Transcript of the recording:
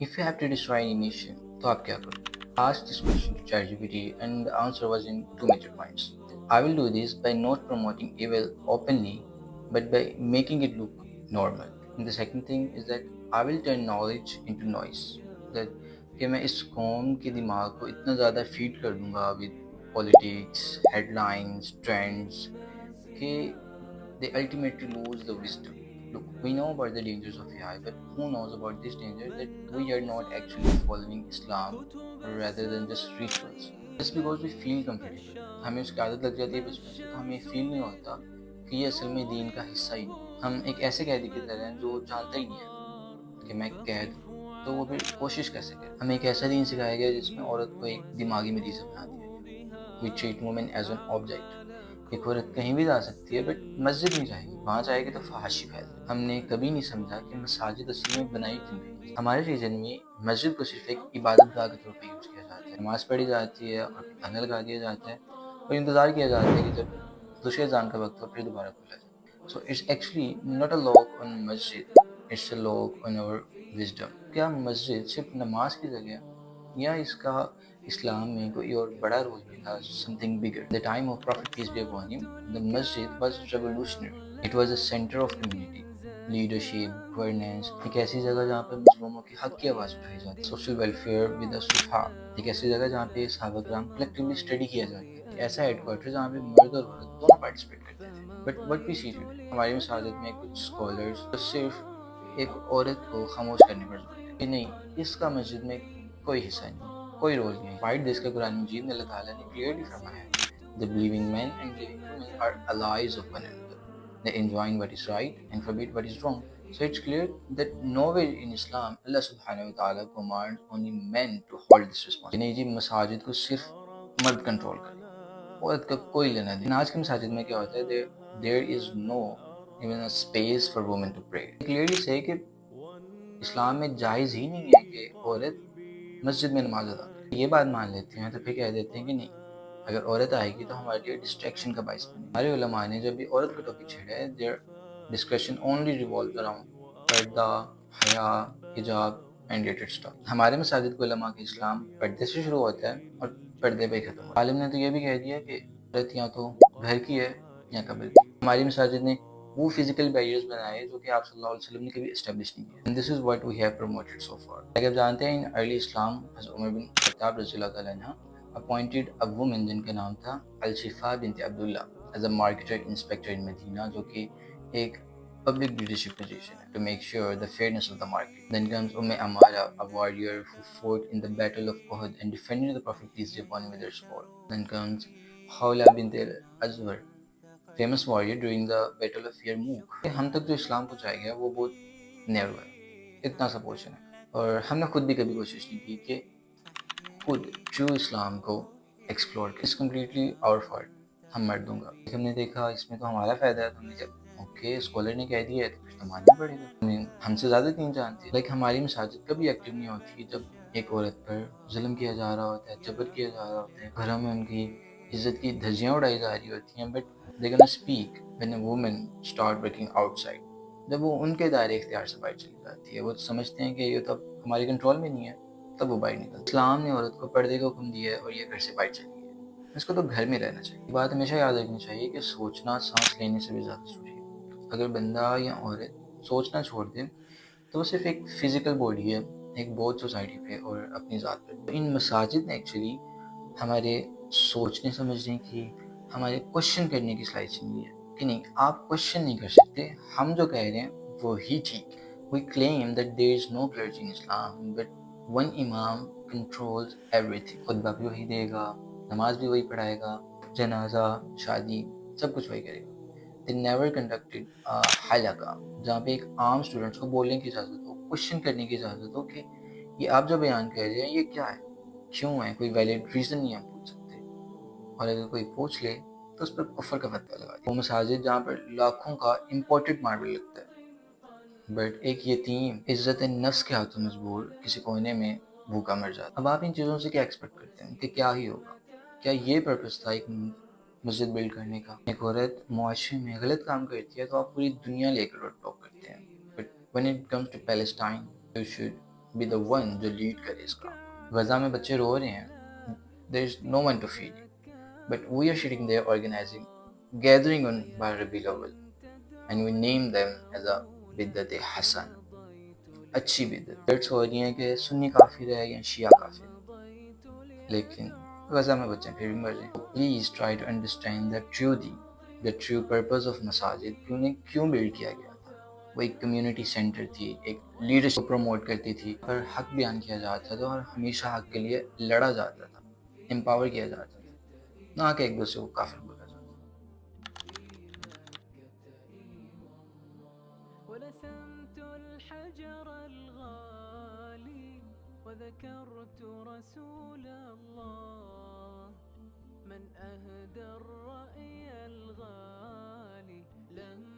If you have to destroy any nation, तो आप क्या करोगे? Asked this question to ChatGPT, and the answer was in two major points. I will do this by not promoting evil openly, but by making it look normal. And the second thing is that I will turn knowledge into noise. That कि मैं इस कौम के दिमाग को इतना ज़्यादा feed कर दूंगा with politics, headlines, trends कि they ultimately lose the wisdom. Look, we know about the dangers of AI, but who knows about this danger that we are not actually following Islam rather than just rituals. Just because we feel comfortable, हमें उसकी आदत लग जाती है बचपन से, तो हमें फील नहीं होता कि ये असल में दीन का हिस्सा ही नहीं। हम एक ऐसे कैदी की तरह हैं जो जानता ही नहीं है कि मैं कैद हूँ, तो वो फिर कोशिश कैसे करे। हमें एक ऐसा दीन सिखाया गया जिसमें औरत को एक दिमागी मरीज बना दिया गया। We treat women as an object. एक औरत कहीं भी जा सकती है बट मस्जिद नहीं जाएगी, वहाँ जाएगी तो फहाशी फैल जाएगी। हमने कभी नहीं समझा कि मसाजिद असल में बनाई क्यों गई। हमारे रीजन में मस्जिद को सिर्फ एक इबादत गाह के तौर पर यूज किया जाता है। नमाज पढ़ी जाती है और फिर ताला लगा दिया जाता है और इंतजार किया जाता है कि जब दूसरे अजान का वक्त हो फिर दोबारा खोला जाए। So it's actually not a lock on मस्जिद, it's a lock on our wisdom. क्या मस्जिद सिर्फ नमाज की जगह या इसका इस्लाम में कोई और बड़ा रोल भी था, something bigger? The time of prophet peace be upon him, the मस्जिद was revolutionary. It was a centre of community leadership, governance. एक ऐसी जगह जहाँ पे मुस्लिमों के हक की आवाज़ उठाई जाती है। सोशल वेलफेयर विद अ सुफा। एक ऐसी जगह जहाँ पे सहाबा किराम कलेक्टिवली स्टडी किया जाता है। एक ऐसा हेडक्वार्टर जहाँ पे मर्द और औरत दोनों पार्टिसिपेट करते थे। But what we see today, हमारी मसाजिद में कुछ स्कॉलर्स तो सिर्फ एक औरत को खामोश करने पर जोर देते हैं कि नहीं, इसका मस्जिद में कोई हिस्सा नहीं है, कोई रोल नहीं है। फाइट दिस का कुरान मजीद में अल्लाह ताला ने क्लियरली फरमाया है, the believing man and believing women are allies of one another. They enjoin what is right and forbid what is wrong. So it's clear that nowhere in Islam Allah subhanahu wa ta'ala commands only men to hold this responsibility. नहीं जी, मसाजिद को सिर्फ मर्द control करें, औरत का कोई लेना देना। आज के मसाजिद में क्या होता है, there is no even a space for women to pray. Clearly से कि इस्लाम में जायज़ ही नहीं है कि औरत मस्जिद में नमाज अदा करे। ये बात मान लेते हैं तो फिर कह देते हैं कि नहीं, अगर औरत आएगी तो हमारे लिए डिस्ट्रैक्शन का बाइस बनेगी। हमारे उलमा ने जब भी औरत का टॉपिक छेड़ा है, there discussion only revolve around पर्दा, हया, हिजाब एंड रिलेटेड स्टफ। हमारे मसाजिद के उलमा का इस्लाम पर्दे से शुरू होता है और पर्दे पे ही खत्म होता है। आलिम ने तो ये भी कह दिया कि औरत या तो घर की है या कब्र की। हमारी मसाजिद ने वो फिजिकल बैरियर्स बनाए जो कि आप सल्लल्लाहु अलैहि वसल्लम ने कभी एस्टेब्लिश नहीं किया। And this is what we have promoted so far. Like आप जानते हैं, इन अर्ली इस्लाम हज़रत उमर बिन खत्ताब रज़ियल्लाहु ताला अन्हा अपॉइंटेड अ वुमन जिनका नाम था al Shifa bint Abdullah as a marketer inspector in Medina, जो कि एक public leadership position to make sure the fairness of the market. Then comes Ammara, a warrior who fought in the Battle of Uhud and defended the Prophet peace be upon him with her sword. Then comes Hawla bint al-Azwar, famous warrior during the Battle of Yarmouk. हम तक जो इस्लाम पहुँचाया गया वो बहुत narrow है, इतना सा पोर्शन है। और हमने खुद भी कभी कोशिश नहीं की कि खुद ट्रू इस्लाम को एक्सप्लोर कर। इट्स कम्प्लीटली आवर फॉल्ट, हम मर्दों का। हमने देखा इसमें तो हमारा फ़ायदा है, तो हमने जब ओके स्कॉलर ने कह दिया है तो फिर तो मानना पड़ेगा। हमें हमसे ज़्यादा दीन जानती है। लाइक हमारी मसाजिद कभी एक्टिव नहीं होती जब एक औरत पर जुल्म किया जा रहा होता है, जबर किया जा रहा होता है, घरों में उनकी इज्जत की धज्जियाँ उड़ाई जा रही होती हैं। But they can speak when a woman start working outside. जब वो उनके दायरे इख्तियार से बाहर चली जाती है, वो समझते हैं कि ये तो अब हमारे कंट्रोल में नहीं है, तब वो बाहर निकलती है। इस्लाम ने औरत को पर्दे का हुक्म दिया है और ये घर से बाहर चली है। इसको तो घर में रहना चाहिए। बात हमेशा याद रखनी चाहिए कि सोचना सांस लेने से भी ज़्यादा ज़रूरी है। अगर बंदा या औरत सोचना छोड़ दे तो वो सिर्फ एक फिजिकल बॉडी है, एक बोझ सोसाइटी पे और अपनी ज़ात पे। तो इन मसाजिद ने एक्चुअली हमारे सोचने समझने की, हमारे क्वेश्चन करने की सलाहियत छीन ली है कि नहीं, आप क्वेश्चन नहीं कर सकते, हम जो कह रहे हैं वो ही ठीक। We claim that there is no clergy in Islam, but one imam controls everything. खुतबा भी वही देगा, नमाज भी वही पढ़ाएगा, जनाजा, शादी, सब कुछ वही करेगा। दे नेवर कंडक्टेड हलका जहाँ पे एक आम स्टूडेंट्स को बोलने की इजाज़त हो, क्वेश्चन करने की इजाज़त हो कि ये आप जो बयान कर रहे हैं ये क्या है, क्यों है, कोई वैलिड रीज़न नहीं हम पूछ सकते। और अगर कोई पूछ ले तो उस पर कुफ्र का फतवा लगा दिया। वो मसाजिद जहाँ पर लाखों का इम्पोर्टेड मार्बल लगता है, बट एक यतीम इज्जत नफ्स के हाथों मजबूर किसी कोने में भूखा मर जाता। अब आप इन चीज़ों से क्या एक्सपेक्ट करते हैं कि क्या ही होगा? क्या ये पर्पस था एक मस्जिद बिल्ड करने का? एक औरत मुआशरे में गलत काम करती है तो आप पूरी दुनिया लेकर रोड ब्लॉक करते हैं। But when it comes to Palestine, you should be the one जो लीड करे इस काम को। गजा में बच्चे रो रहे हैं, there is no one to feed, but we are sitting there organising gathering on by Rabiul Awwal and we name them as a बिदअत हसन, अच्छी बिदअत। डेट्स हो रही हैं कि सुन्नी काफिर है या शिया काफिर, लेकिन गजा में बच्चे फिर भी मर रहे हैं। Please try to understand the true purpose of मसाजिद, क्यों बिल्ड किया गया था। वो एक कम्युनिटी सेंटर थी, एक लीडरशिप को प्रमोट करती थी, पर हक बयान किया जाता था और हमेशा हक के लिए लड़ा जाता था, एम्पावर किया जाता था, ना कि एक दूसरे को काफिर बोला जाता। ولثمت الحجر الغالي وذكرت رسول الله من أهدى الرأي الغالي لما